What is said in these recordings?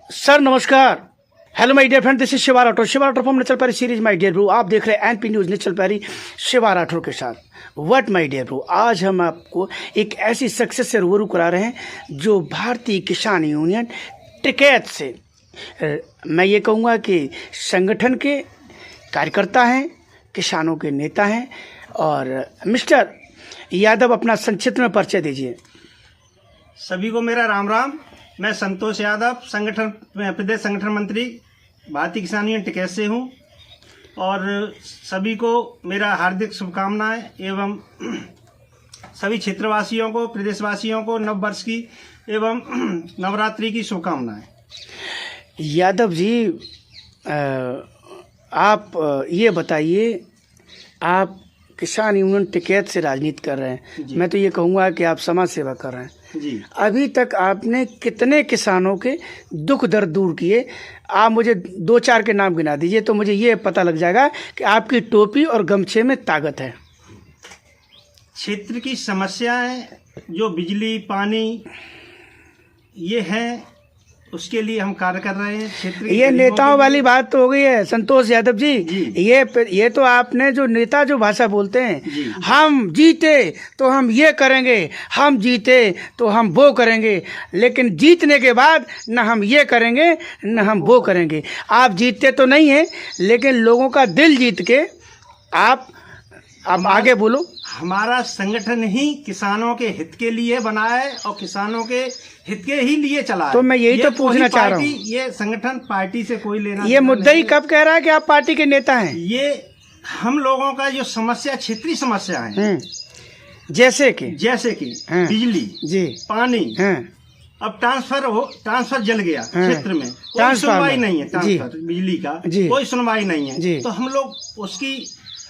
Sir नमस्कार। Hello my dear friend, this is Shiva Rathore from nature Perry series. My dear bro, आप देख रहे हैं NP news nature Perry Shiva Rathore के साथ। व्हाट माय डियर ब्रो, आज हम आपको एक ऐसी सक्सेस से रूबरू करा रहे हैं जो भारतीय किसान यूनियन टिकैत से, मैं ये कहूँगा कि संगठन के कार्यकर्ता हैं, किसानों के नेता हैं। और मिस्टर यादव, अपना संक्षिप्त में परिचय दीजिए। सभी को मेरा राम राम। मैं संतोष यादव, प्रदेश संगठन मंत्री, भारतीय किसान यूनियन टिकैत से हूँ। और सभी को मेरा हार्दिक शुभकामनाएं एवं सभी क्षेत्रवासियों को, प्रदेशवासियों को नव वर्ष की एवं नवरात्रि की शुभकामनाएं। यादव जी, आप ये बताइए, आप किसान यूनियन टिकैत से राजनीति कर रहे हैं, मैं तो ये कहूँगा कि आप समाज सेवा कर रहे हैं जी। अभी तक आपने कितने किसानों के दुख दर्द दूर किए? आप मुझे 2-4 के नाम गिना दीजिए तो मुझे ये पता लग जाएगा कि आपकी टोपी और गमछे में ताकत है। क्षेत्र की समस्याएं जो बिजली, पानी, ये हैं, उसके लिए हम कार्य कर रहे हैं। क्षेत्र ये नेताओं वाली बात तो हो गई है संतोष यादव जी। ये तो आपने जो नेता जो भाषा बोलते हैं, हम जीते तो हम ये करेंगे, हम जीते तो हम वो करेंगे, लेकिन जीतने के बाद न हम ये करेंगे न हम वो करेंगे। आप जीतते तो नहीं हैं, लेकिन लोगों का दिल जीत के आप अब आगे बोलो। हमारा संगठन ही किसानों के हित के लिए बना है और किसानों के हित के ही लिए चला है। तो मैं यही तो पूछना चाह रहा हूँ, ये संगठन पार्टी से कोई लेना, ये मुद्दा ही कब कह रहा है कि आप पार्टी के नेता हैं? ये हम लोगों का जो समस्या, क्षेत्रीय समस्या है, जैसे कि बिजली जी, पानी, अब ट्रांसफर जल गया क्षेत्र में, कोई सुनवाई नहीं है। ट्रांसफर बिजली का कोई सुनवाई नहीं है, तो हम लोग उसकी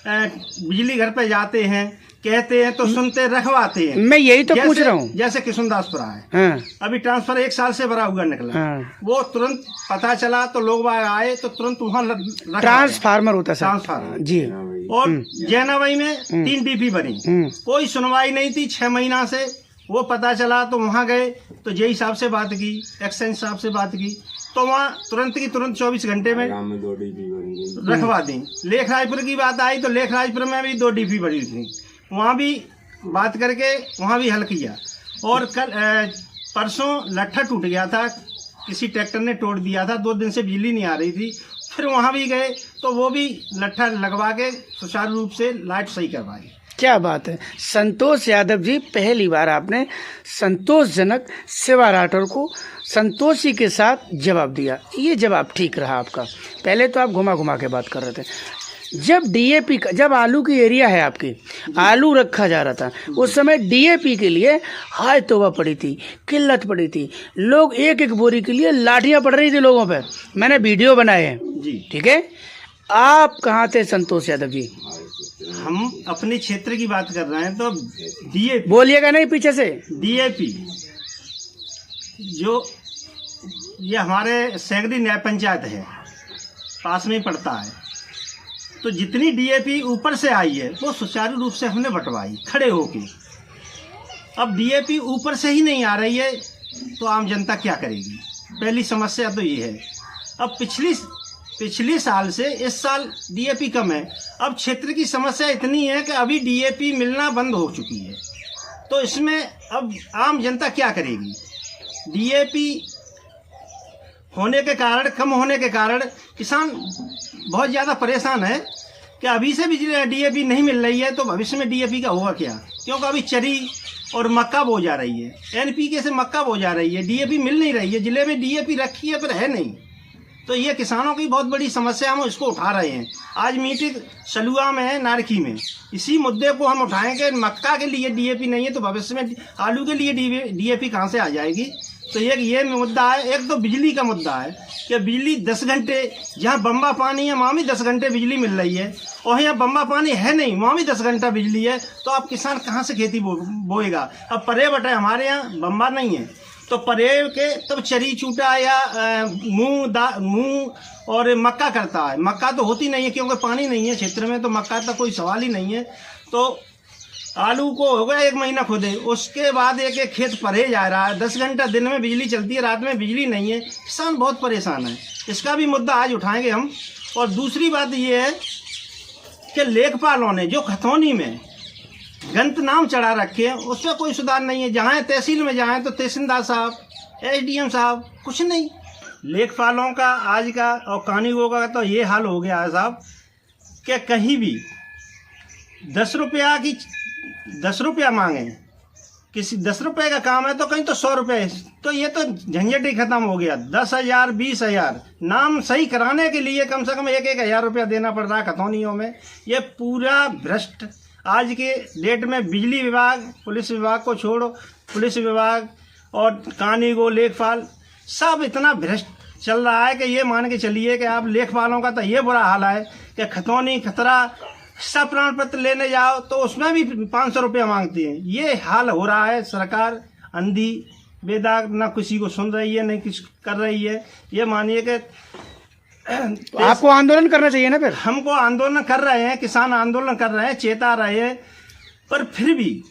बिजली घर पे जाते हैं, कहते हैं तो सुनते, रखवाते हैं। मैं यही तो पूछ रहा हूँ। जैसे किशुनदासपुरा है, अभी ट्रांसफर 1 साल से भरा हुआ निकला, वो तुरंत पता चला तो लोग आए तो तुरंत वहाँ ट्रांसफार्मर होता है, ट्रांसफार्मर जी। और जैनाबाई में 3 डीपी बनी, कोई सुनवाई नहीं थी 6 महीना से। वो पता चला तो वहाँ गए तो जेई साहब से बात की, एक्सचेंज साहब से बात की, तो वहाँ तुरंत की तुरंत 24 घंटे में रखवा दी। लेख राजपुर की बात आई तो लेख राजपुर में भी 2 डीपी बनी थी, वहाँ भी बात करके वहाँ भी हल किया। और कल परसों लट्ठा टूट गया था, किसी ट्रैक्टर ने तोड़ दिया था, 2 दिन से बिजली नहीं आ रही थी, फिर वहाँ भी गए तो वो भी लट्ठा लगवा के सुचारू रूप से लाइट सही करवाई। क्या बात है संतोष यादव जी, पहली बार आपने संतोषजनक शिवा राठौर को संतोषी के साथ जवाब दिया। ये जवाब ठीक रहा आपका। पहले तो आप घुमा घुमा के बात कर रहे थे। जब डीएपी का, जब आलू की एरिया है आपकी, आलू रखा जा रहा था, उस समय डीएपी के लिए हाय तौबा पड़ी थी, किल्लत पड़ी थी, लोग एक एक बोरी के लिए लाठियाँ पड़ रही थी लोगों पे। मैंने वीडियो बनाए हैं जी, ठीक है। आप कहाँ थे संतोष यादव जी? हम अपने क्षेत्र की बात कर रहे हैं तो डीएपी, बोलिएगा नहीं पीछे से, डीएपी जो ये हमारे सैगरी न्याय पंचायत है, पास में ही पड़ता है, तो जितनी डीएपी ऊपर से आई है वो सुचारू रूप से हमने बंटवाई खड़े होके। अब डीएपी ऊपर से ही नहीं आ रही है तो आम जनता क्या करेगी? पहली समस्या तो ये है। अब पिछले साल से इस साल डीएपी कम है। अब क्षेत्र की समस्या इतनी है कि अभी डीएपी मिलना बंद हो चुकी है, तो इसमें अब आम जनता क्या करेगी? डीएपी होने के कारण, कम होने के कारण किसान बहुत ज़्यादा परेशान है कि अभी से भी डीएपी नहीं मिल रही है तो भविष्य में डीएपी का होगा क्या? क्योंकि अभी चरी और मक्का बो जा रही है, एनपीके से मक्का बो जा रही है, डीएपी मिल नहीं रही है। जिले में डीएपी रखी है पर है नहीं, तो ये किसानों की बहुत बड़ी समस्या, हम इसको उठा रहे हैं। आज मीटिंग सलुआ में है, नारखी में, इसी मुद्दे को हम उठाएंगे। मक्का के लिए डीएपी नहीं है तो भविष्य में आलू के लिए डीएपी कहाँ से आ जाएगी? तो एक ये मुद्दा है। एक तो बिजली का मुद्दा है कि बिजली 10 घंटे, जहाँ बम्बा पानी है वहाँ भी 10 घंटे बिजली मिल रही है, और यहाँ बम्बा पानी है नहीं, वहाँ भी 10 घंटा बिजली है, तो आप किसान कहाँ से खेती बोएगा? अब परे बटे हमारे यहाँ बम्बा नहीं है, तो परे के तब चरी चूटा या मूंग और मक्का करता है। मक्का तो होती नहीं है क्योंकि पानी नहीं है क्षेत्र में, तो मक्का का कोई सवाल ही नहीं है। तो आलू को हो गया 1 महीना खुदे, उसके बाद एक एक खेत परे जा रहा है। 10 घंटा दिन में बिजली चलती है, रात में बिजली नहीं है। किसान बहुत परेशान है। इसका भी मुद्दा आज उठाएंगे हम। और दूसरी बात ये है कि लेखपालों ने जो खतौनी में गंत नाम चढ़ा रखे हैं, उसमें कोई सुधार नहीं है। जहाँ तहसील में जाएँ तो तहसीलदार साहब, SDM साहब, कुछ नहीं। लेखपालों का आज का और कानूनगों का तो ये हाल हो गया है साहब कि कहीं भी 10 रुपया मांगे, किसी 10 रुपये का काम है तो कहीं तो 100 रुपये। तो ये तो झंझट ही खत्म हो गया। 10,000 20,000 नाम सही कराने के लिए कम से कम 1,000 रुपया देना पड़ रहा है खतौनियों में। ये पूरा भ्रष्ट आज के डेट में बिजली विभाग, पुलिस विभाग को छोड़ो, पुलिस विभाग और कानूनगो, लेखपाल सब इतना भ्रष्ट चल रहा है कि ये मान के चलिए कि आप लेखपालों का तो ये बुरा हाल है कि खतौनी खतरा सब प्रमाण पत्र लेने जाओ तो उसमें भी 500 रुपया मांगती हैं। ये हाल हो रहा है। सरकार अंधी बेदाग ना किसी को सुन रही है, नहीं कुछ कर रही है। ये मानिए कि तो आपको आंदोलन करना चाहिए ना। फिर हमको आंदोलन कर रहे हैं, किसान आंदोलन कर रहे हैं, चेता रहे हैं, पर फिर भी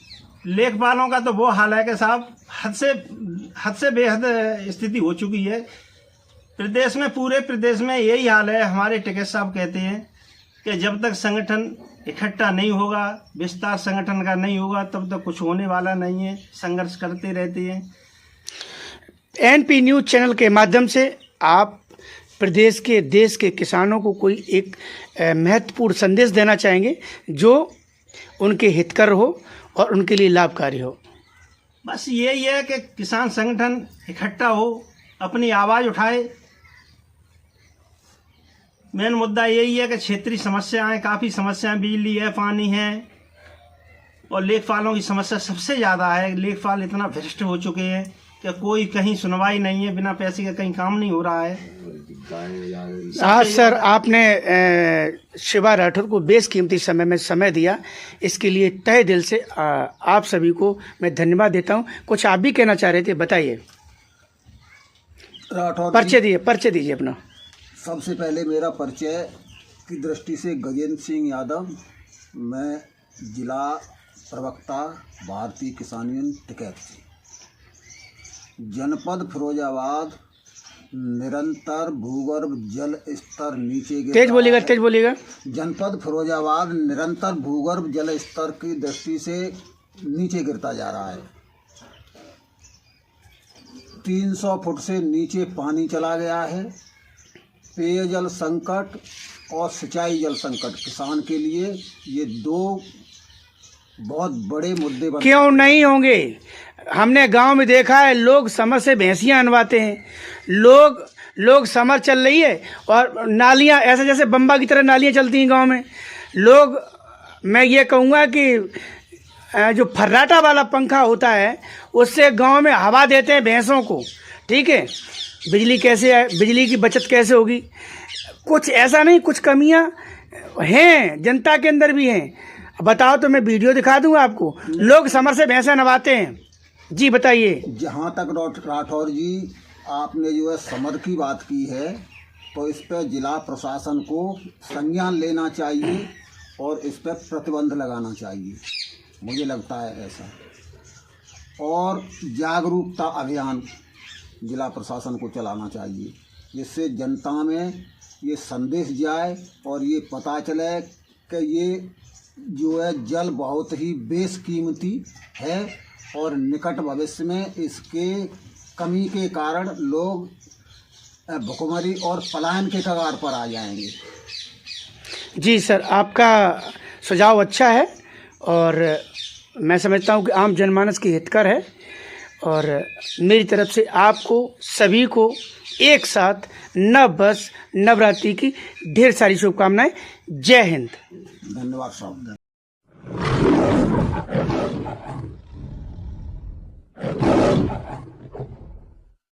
लेखपालों का तो वो हाल है कि साहब हद से बेहद स्थिति हो चुकी है प्रदेश में। पूरे प्रदेश में यही हाल है। हमारे टिकैत साहब कहते हैं कि जब तक संगठन इकट्ठा नहीं होगा, विस्तार संगठन का नहीं होगा, तब तक कुछ होने वाला नहीं है। संघर्ष करते रहते हैं। NP न्यूज़ चैनल के माध्यम से आप प्रदेश के, देश के किसानों को कोई एक महत्वपूर्ण संदेश देना चाहेंगे जो उनके हितकर हो और उनके लिए लाभकारी हो? बस यही है कि किसान संगठन इकट्ठा हो, अपनी आवाज़ उठाए। मेन मुद्दा यही है कि क्षेत्रीय समस्याएं, काफ़ी समस्याएं, बिजली है, पानी है, और लेखपालों की समस्या सबसे ज़्यादा है। लेखपाल इतना भ्रष्ट हो चुके हैं कि कोई कहीं सुनवाई नहीं है, बिना पैसे का कहीं काम नहीं हो रहा है। आज सर आपने शिवा राठौर को बेशकीमती समय में समय दिया, इसके लिए तहे दिल से आप सभी को मैं धन्यवाद देता हूं। कुछ आप भी कहना चाह रहे थे, बताइए। राठौर परिचय दीजिए अपना। सबसे पहले मेरा परिचय की दृष्टि से गजेंद्र सिंह यादव, मैं जिला प्रवक्ता भारतीय किसान यूनियन टिकैत से। जनपद फिरोजाबाद निरंतर भूगर्भ जल स्तर नीचे गिरता है। तेज बोलिएगा। जनपद फिरोजाबाद निरंतर भूगर्भ जल स्तर की दृष्टि से नीचे गिरता जा रहा है। 300 फुट से नीचे पानी चला गया है। पेयजल संकट और सिंचाई जल संकट किसान के लिए ये दो बहुत बड़े मुद्दे बन। क्यों नहीं होंगे? हमने गांव में देखा है, लोग समर से भैंसियां अनवाते हैं। लोग समर चल रही है और नालियां ऐसे जैसे बम्बा की तरह नालियां चलती हैं गांव में। लोग, मैं ये कहूँगा कि जो फर्राटा वाला पंखा होता है उससे गांव में हवा देते हैं भैंसों को। ठीक है, बिजली कैसे है, बिजली की बचत कैसे होगी? कुछ ऐसा नहीं, कुछ कमियां हैं जनता के अंदर भी हैं। बताओ तो मैं वीडियो दिखा दूंगा आपको। लोग समर से भैंसा नवाते हैं। जी बताइए। जहाँ तक राठौर जी आपने जो है समर की बात की है, तो इस पर जिला प्रशासन को संज्ञान लेना चाहिए और इस पर प्रतिबंध लगाना चाहिए, मुझे लगता है ऐसा। और जागरूकता अभियान जिला प्रशासन को चलाना चाहिए, जिससे जनता में ये संदेश जाए और ये पता चले कि ये जो है जल बहुत ही बेशकीमती है और निकट भविष्य में इसके कमी के कारण लोग भुखमरी और पलायन के कगार पर आ जाएंगे। जी सर, आपका सुझाव अच्छा है और मैं समझता हूँ कि आम जनमानस की हितकर है। और मेरी तरफ से आपको सभी को एक साथ नवरात्रि की ढेर सारी शुभकामनाएं। जय हिंद। धन्यवाद साहब। Thank you.